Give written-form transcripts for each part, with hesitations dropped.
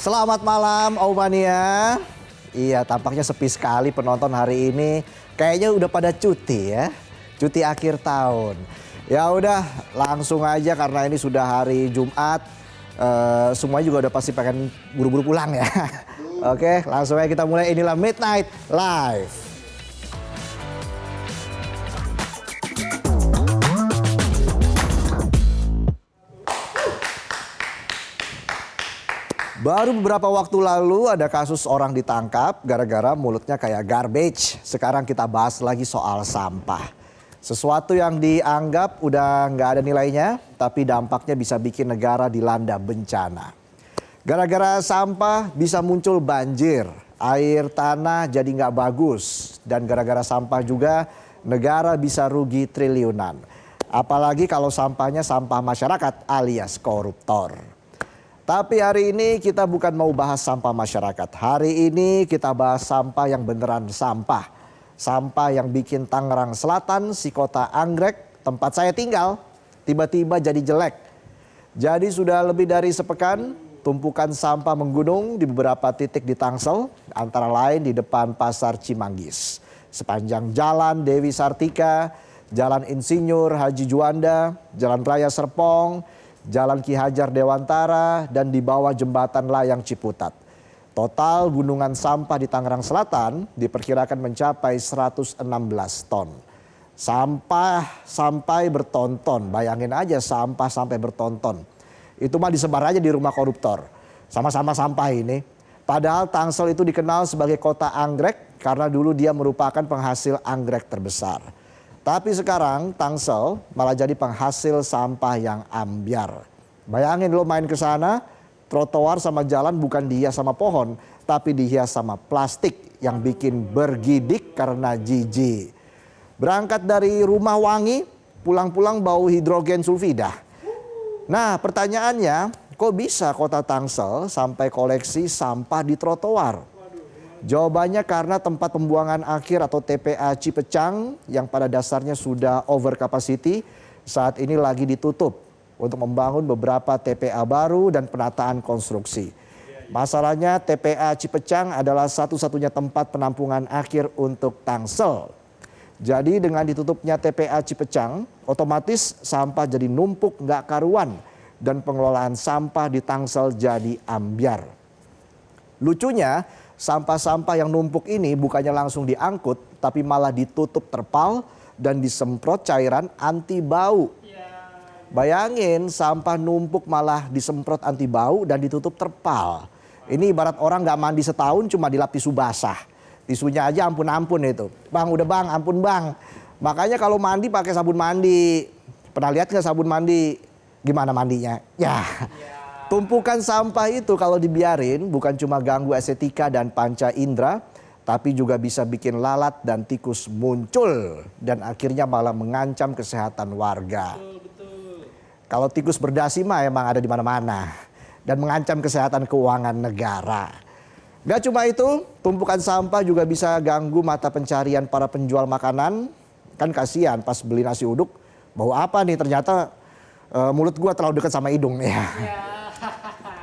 Selamat malam Aumania. Iya, tampaknya sepi sekali penonton hari ini. Kayaknya udah pada cuti ya. Cuti akhir tahun. Ya udah, langsung aja karena ini sudah hari Jumat. Semuanya juga udah pasti pengen buru-buru pulang ya. Oke, langsung aja kita mulai. Inilah Midnight Live. Baru beberapa waktu lalu ada kasus orang ditangkap gara-gara mulutnya kayak garbage. Sekarang kita bahas lagi soal sampah. Sesuatu yang dianggap udah nggak ada nilainya, tapi dampaknya bisa bikin negara dilanda bencana. Gara-gara sampah bisa muncul banjir, air tanah jadi nggak bagus. Dan gara-gara sampah juga negara bisa rugi triliunan. Apalagi kalau sampahnya sampah masyarakat alias koruptor. Tapi hari ini kita bukan mau bahas sampah masyarakat. Hari ini kita bahas sampah yang beneran sampah. Sampah yang bikin Tangerang Selatan, si kota anggrek, tempat saya tinggal, tiba-tiba jadi jelek. Jadi sudah lebih dari sepekan, tumpukan sampah menggunung di beberapa titik di Tangsel, antara lain di depan Pasar Cimanggis. Sepanjang Jalan Dewi Sartika, Jalan Insinyur Haji Juanda, Jalan Raya Serpong, Jalan Ki Hajar Dewantara, dan di bawah jembatan layang Ciputat. Total gunungan sampah di Tangerang Selatan diperkirakan mencapai 116 ton. Sampah sampai bertonton, bayangin aja sampah sampai bertonton. Itu mah disebar aja di rumah koruptor. Sama-sama sampah ini. Padahal Tangsel itu dikenal sebagai kota anggrek karena dulu dia merupakan penghasil anggrek terbesar. Tapi sekarang Tangsel malah jadi penghasil sampah yang ambyar. Bayangin lo main ke sana, trotoar sama jalan bukan dihias sama pohon, tapi dihias sama plastik yang bikin bergidik karena jijik. Berangkat dari rumah wangi, pulang-pulang bau hidrogen sulfida. Nah pertanyaannya, kok bisa kota Tangsel sampai koleksi sampah di trotoar? Jawabannya karena tempat pembuangan akhir atau TPA Cipecang yang pada dasarnya sudah over capacity saat ini lagi ditutup untuk membangun beberapa TPA baru dan penataan konstruksi. Masalahnya TPA Cipecang adalah satu-satunya tempat penampungan akhir untuk Tangsel. Jadi dengan ditutupnya TPA Cipecang, otomatis sampah jadi numpuk nggak karuan dan pengelolaan sampah di Tangsel jadi ambyar. Lucunya, sampah-sampah yang numpuk ini bukannya langsung diangkut, tapi malah ditutup terpal dan disemprot cairan anti bau. Bayangin sampah numpuk malah disemprot anti bau dan ditutup terpal. Ini ibarat orang nggak mandi setahun cuma dilap tisu basah. Tisunya aja ampun-ampun itu. Bang udah bang, ampun bang. Makanya kalau mandi pakai sabun mandi. Pernah lihat nggak sabun mandi? Gimana mandinya? Ya. Tumpukan sampah itu kalau dibiarin bukan cuma ganggu estetika dan panca indera, tapi juga bisa bikin lalat dan tikus muncul dan akhirnya malah mengancam kesehatan warga. Kalau tikus berdasi mah emang ada di mana-mana dan mengancam kesehatan keuangan negara. Gak cuma itu, tumpukan sampah juga bisa ganggu mata pencarian para penjual makanan. Kan kasihan pas beli nasi uduk, bau apa nih ternyata mulut gua terlalu dekat sama hidung ya.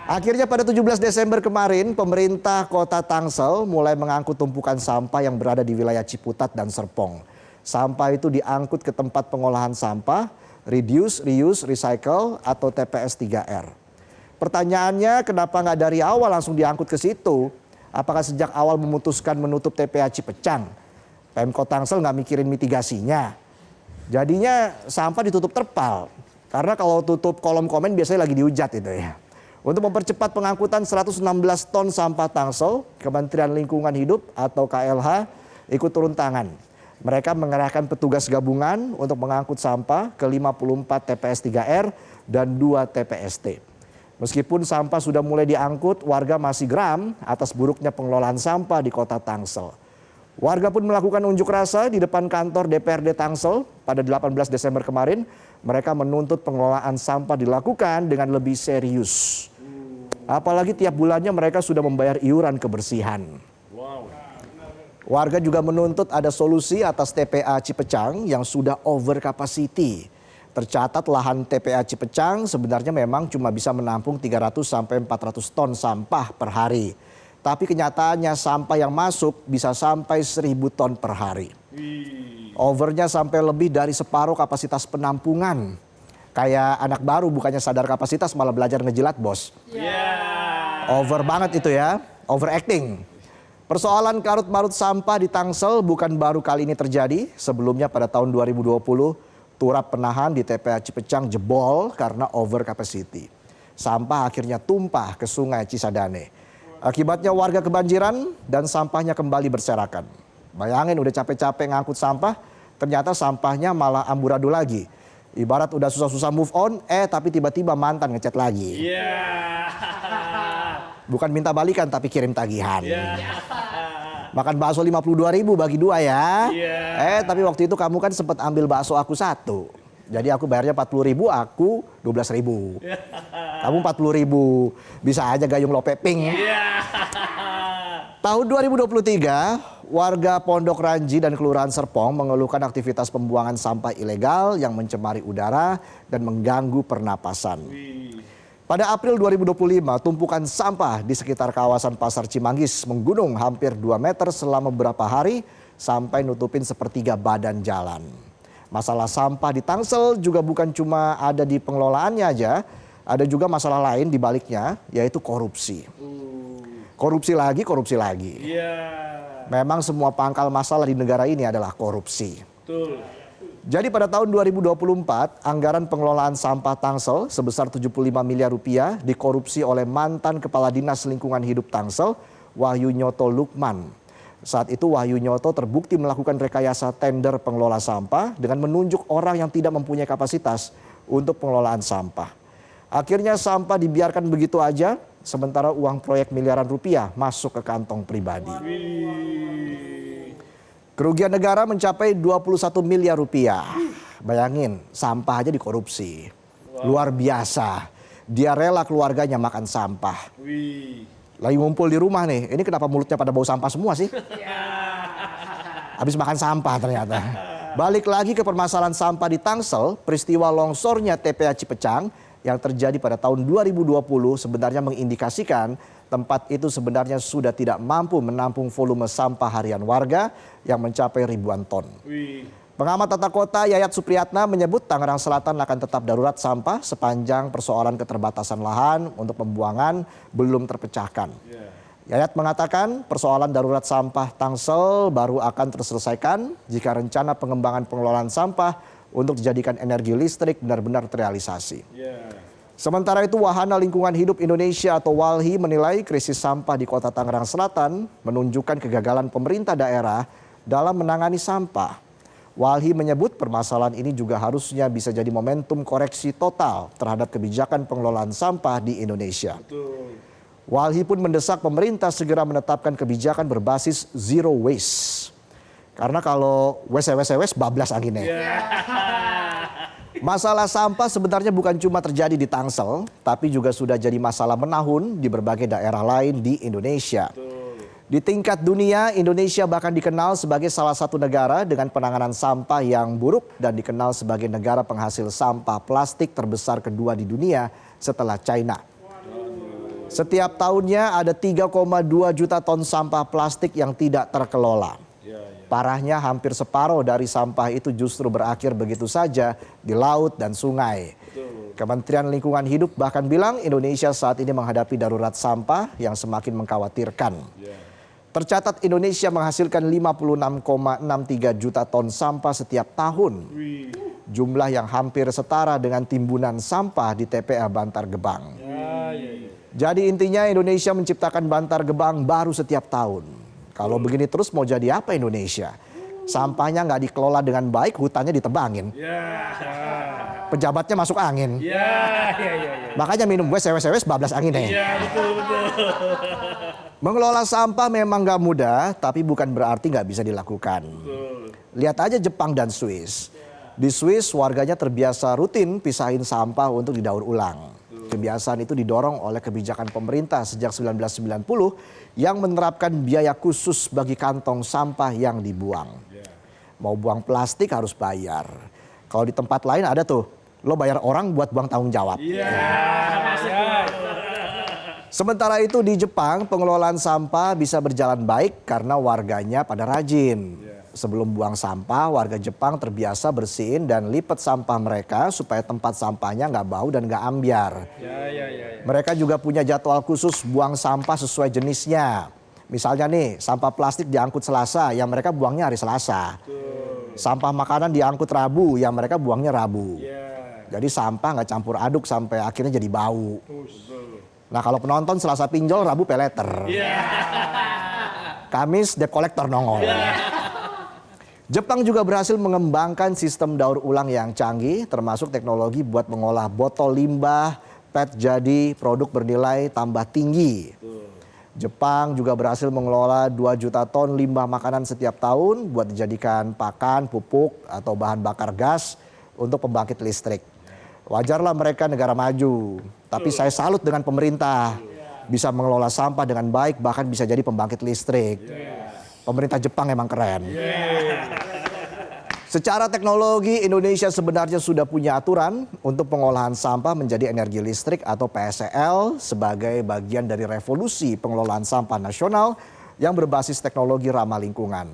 Akhirnya pada 17 Desember kemarin, pemerintah kota Tangsel mulai mengangkut tumpukan sampah yang berada di wilayah Ciputat dan Serpong. Sampah itu diangkut ke tempat pengolahan sampah, Reduce, Reuse, Recycle atau TPS 3R. Pertanyaannya kenapa nggak dari awal langsung diangkut ke situ? Apakah sejak awal memutuskan menutup TPA Cipecang? Pemkot Tangsel nggak mikirin mitigasinya. Jadinya sampah ditutup terpal. Karena kalau tutup kolom komen biasanya lagi dihujat itu ya. Untuk mempercepat pengangkutan 116 ton sampah Tangsel, Kementerian Lingkungan Hidup atau KLH ikut turun tangan. Mereka mengerahkan petugas gabungan untuk mengangkut sampah ke 54 TPS 3R dan 2 TPST. Meskipun sampah sudah mulai diangkut, warga masih geram atas buruknya pengelolaan sampah di kota Tangsel. Warga pun melakukan unjuk rasa di depan kantor DPRD Tangsel pada 18 Desember kemarin. Mereka menuntut pengelolaan sampah dilakukan dengan lebih serius. Apalagi tiap bulannya mereka sudah membayar iuran kebersihan. Warga juga menuntut ada solusi atas TPA Cipecang yang sudah over capacity. Tercatat lahan TPA Cipecang sebenarnya memang cuma bisa menampung 300 sampai 400 ton sampah per hari. Tapi kenyataannya sampah yang masuk bisa sampai 1.000 ton per hari. Overnya sampai lebih dari separuh kapasitas penampungan. Kayak anak baru bukannya sadar kapasitas malah belajar ngejilat, bos. Over banget itu ya, overacting. Persoalan karut-marut sampah di Tangsel bukan baru kali ini terjadi. Sebelumnya pada tahun 2020, turap penahan di TPA Cipecang jebol karena over capacity. Sampah akhirnya tumpah ke Sungai Cisadane. Akibatnya warga kebanjiran dan sampahnya kembali berserakan. Bayangin udah capek-capek ngangkut sampah, ternyata sampahnya malah amburadul lagi. Ibarat udah susah-susah move on, tapi tiba-tiba mantan ngechat lagi. Bukan minta balikan tapi kirim tagihan. Makan bakso 52.000 bagi 2 ya. Tapi waktu itu kamu kan sempat ambil bakso aku 1. Jadi aku bayarnya 40.000, aku 12.000. Kamu 40.000. Bisa aja gayung lope pink. Tahun 2023, warga Pondok Ranji dan Kelurahan Serpong mengeluhkan aktivitas pembuangan sampah ilegal yang mencemari udara dan mengganggu pernapasan. Pada April 2025, tumpukan sampah di sekitar kawasan Pasar Cimanggis menggunung hampir 2 meter selama beberapa hari sampai nutupin sepertiga badan jalan. Masalah sampah di Tangsel juga bukan cuma ada di pengelolaannya aja, ada juga masalah lain di baliknya, yaitu korupsi. Korupsi lagi. Memang semua pangkal masalah di negara ini adalah korupsi. Jadi pada tahun 2024, anggaran pengelolaan sampah Tangsel sebesar 75 miliar rupiah dikorupsi oleh mantan Kepala Dinas Lingkungan Hidup Tangsel, Wahyu Nyoto Lukman. Saat itu Wahyu Nyoto terbukti melakukan rekayasa tender pengelola sampah dengan menunjuk orang yang tidak mempunyai kapasitas untuk pengelolaan sampah. Akhirnya sampah dibiarkan begitu aja, sementara uang proyek miliaran rupiah masuk ke kantong pribadi. Kerugian negara mencapai 21 miliar rupiah. Bayangin, sampah aja dikorupsi. Luar biasa. Dia rela keluarganya makan sampah. Lagi ngumpul di rumah nih, ini kenapa mulutnya pada bau sampah semua sih? Habis makan sampah ternyata. Balik lagi ke permasalahan sampah di Tangsel, peristiwa longsornya TPA Cipecang yang terjadi pada tahun 2020 sebenarnya mengindikasikan tempat itu sebenarnya sudah tidak mampu menampung volume sampah harian warga yang mencapai ribuan ton. Pengamat tata kota Yayat Supriyatna menyebut Tangerang Selatan akan tetap darurat sampah sepanjang persoalan keterbatasan lahan untuk pembuangan belum terpecahkan. Yayat mengatakan persoalan darurat sampah Tangsel baru akan terselesaikan jika rencana pengembangan pengelolaan sampah untuk dijadikan energi listrik benar-benar terrealisasi. Sementara itu Wahana Lingkungan Hidup Indonesia atau WALHI menilai krisis sampah di kota Tangerang Selatan menunjukkan kegagalan pemerintah daerah dalam menangani sampah. WALHI menyebut permasalahan ini juga harusnya bisa jadi momentum koreksi total terhadap kebijakan pengelolaan sampah di Indonesia. WALHI pun mendesak pemerintah segera menetapkan kebijakan berbasis zero waste. Karena kalau wes bablas anginnya. Masalah sampah sebenarnya bukan cuma terjadi di Tangsel, tapi juga sudah jadi masalah menahun di berbagai daerah lain di Indonesia. Di tingkat dunia, Indonesia bahkan dikenal sebagai salah satu negara dengan penanganan sampah yang buruk dan dikenal sebagai negara penghasil sampah plastik terbesar kedua di dunia setelah China. Setiap tahunnya ada 3,2 juta ton sampah plastik yang tidak terkelola. Parahnya hampir separuh dari sampah itu justru berakhir begitu saja di laut dan sungai. Kementerian Lingkungan Hidup bahkan bilang Indonesia saat ini menghadapi darurat sampah yang semakin mengkhawatirkan. Tercatat Indonesia menghasilkan 56,63 juta ton sampah setiap tahun. Jumlah yang hampir setara dengan timbunan sampah di TPA Bantar Gebang. Jadi intinya Indonesia menciptakan Bantar Gebang baru setiap tahun. Kalau begini terus mau jadi apa Indonesia? Sampahnya nggak dikelola dengan baik, hutannya ditebangin. Pejabatnya masuk angin. Makanya minum gue sewes-sewes bablas angin deh. Mengelola sampah memang nggak mudah, tapi bukan berarti nggak bisa dilakukan. Lihat aja Jepang dan Swiss. Di Swiss warganya terbiasa rutin pisahin sampah untuk didaur ulang. Kebiasaan itu didorong oleh kebijakan pemerintah sejak 1990 yang menerapkan biaya khusus bagi kantong sampah yang dibuang. Mau buang plastik harus bayar. Kalau di tempat lain ada tuh Lo bayar orang buat buang tanggung jawab. Sementara itu di Jepang, pengelolaan sampah bisa berjalan baik karena warganya pada rajin. Sebelum buang sampah, warga Jepang terbiasa bersihin dan lipat sampah mereka supaya tempat sampahnya nggak bau dan nggak ambiar. Mereka juga punya jadwal khusus buang sampah sesuai jenisnya. Misalnya nih, sampah plastik diangkut Selasa, yang mereka buangnya hari Selasa. Sampah makanan diangkut Rabu, yang mereka buangnya Rabu. Jadi sampah nggak campur aduk sampai akhirnya jadi bau. Nah kalau penonton Selasa pinjol, Rabu peleter. Kamis debt collector nongol. Jepang juga berhasil mengembangkan sistem daur ulang yang canggih, termasuk teknologi buat mengolah botol limbah PET jadi produk bernilai tambah tinggi. Jepang juga berhasil mengelola 2 juta ton limbah makanan setiap tahun buat dijadikan pakan, pupuk, atau bahan bakar gas untuk pembangkit listrik. Wajarlah mereka negara maju, tapi saya salut dengan pemerintah. Bisa mengelola sampah dengan baik, bahkan bisa jadi pembangkit listrik. Pemerintah Jepang emang keren. Secara teknologi, Indonesia sebenarnya sudah punya aturan untuk pengolahan sampah menjadi energi listrik atau PSEL sebagai bagian dari revolusi pengelolaan sampah nasional yang berbasis teknologi ramah lingkungan.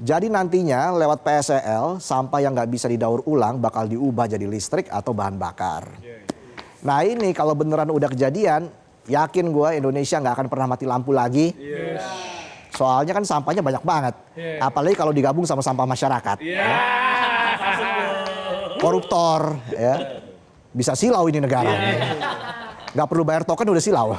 Jadi nantinya lewat PSEL, sampah yang nggak bisa didaur ulang bakal diubah jadi listrik atau bahan bakar. Nah ini kalau beneran udah kejadian, yakin gue Indonesia nggak akan pernah mati lampu lagi. Soalnya kan sampahnya banyak banget. Apalagi kalau digabung sama sampah masyarakat. Koruptor, ya. Bisa silau ini negara. Nggak perlu bayar token udah silau.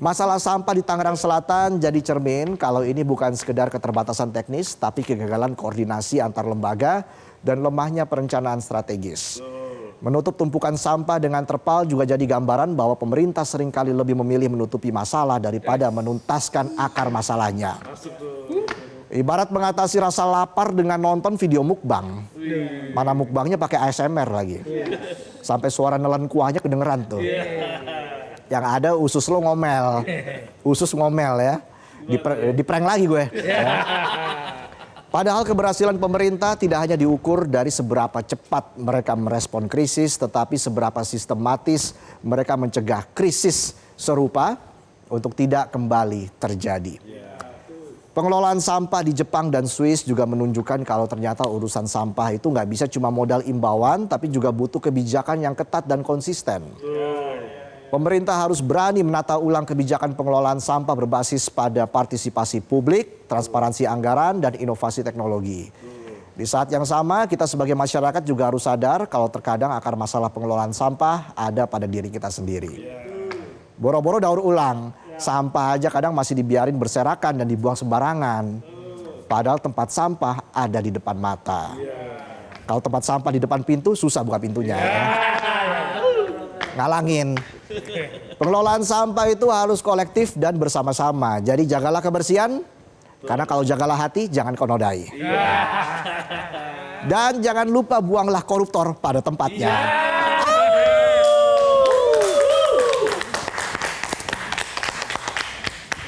Masalah sampah di Tangerang Selatan jadi cermin kalau ini bukan sekedar keterbatasan teknis, tapi kegagalan koordinasi antar lembaga dan lemahnya perencanaan strategis. Menutup tumpukan sampah dengan terpal juga jadi gambaran bahwa pemerintah seringkali lebih memilih menutupi masalah daripada menuntaskan akar masalahnya. Ibarat mengatasi rasa lapar dengan nonton video mukbang. Mana mukbangnya pakai ASMR lagi. Sampai suara nelen kuahnya kedengeran tuh. Yang ada usus lo ngomel. Usus ngomel ya. Diprank lagi gue. Ya. Padahal keberhasilan pemerintah tidak hanya diukur dari seberapa cepat mereka merespon krisis, tetapi seberapa sistematis mereka mencegah krisis serupa untuk tidak kembali terjadi. Pengelolaan sampah di Jepang dan Swiss juga menunjukkan kalau ternyata urusan sampah itu nggak bisa cuma modal imbauan, tapi juga butuh kebijakan yang ketat dan konsisten. Pemerintah harus berani menata ulang kebijakan pengelolaan sampah berbasis pada partisipasi publik, transparansi anggaran, dan inovasi teknologi. Di saat yang sama, kita sebagai masyarakat juga harus sadar kalau terkadang akar masalah pengelolaan sampah ada pada diri kita sendiri. Boro-boro daur ulang, sampah aja kadang masih dibiarin berserakan dan dibuang sembarangan. Padahal tempat sampah ada di depan mata. Kalau tempat sampah di depan pintu, susah buka pintunya. Ya. Ngalangin. Pengelolaan sampah itu harus kolektif dan bersama-sama. Jadi jagalah kebersihan, karena kalau jagalah hati jangan kau nodai. Dan jangan lupa buanglah koruptor pada tempatnya.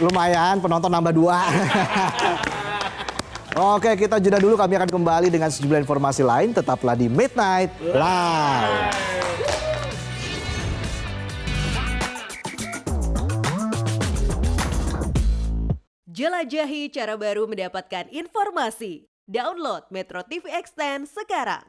Lumayan penonton nambah 2. Oke, kita jeda dulu, kami akan kembali dengan sejumlah informasi lain. Tetaplah di Midnight Live. Jelajahi cara baru mendapatkan informasi. Download Metro TV Extend sekarang.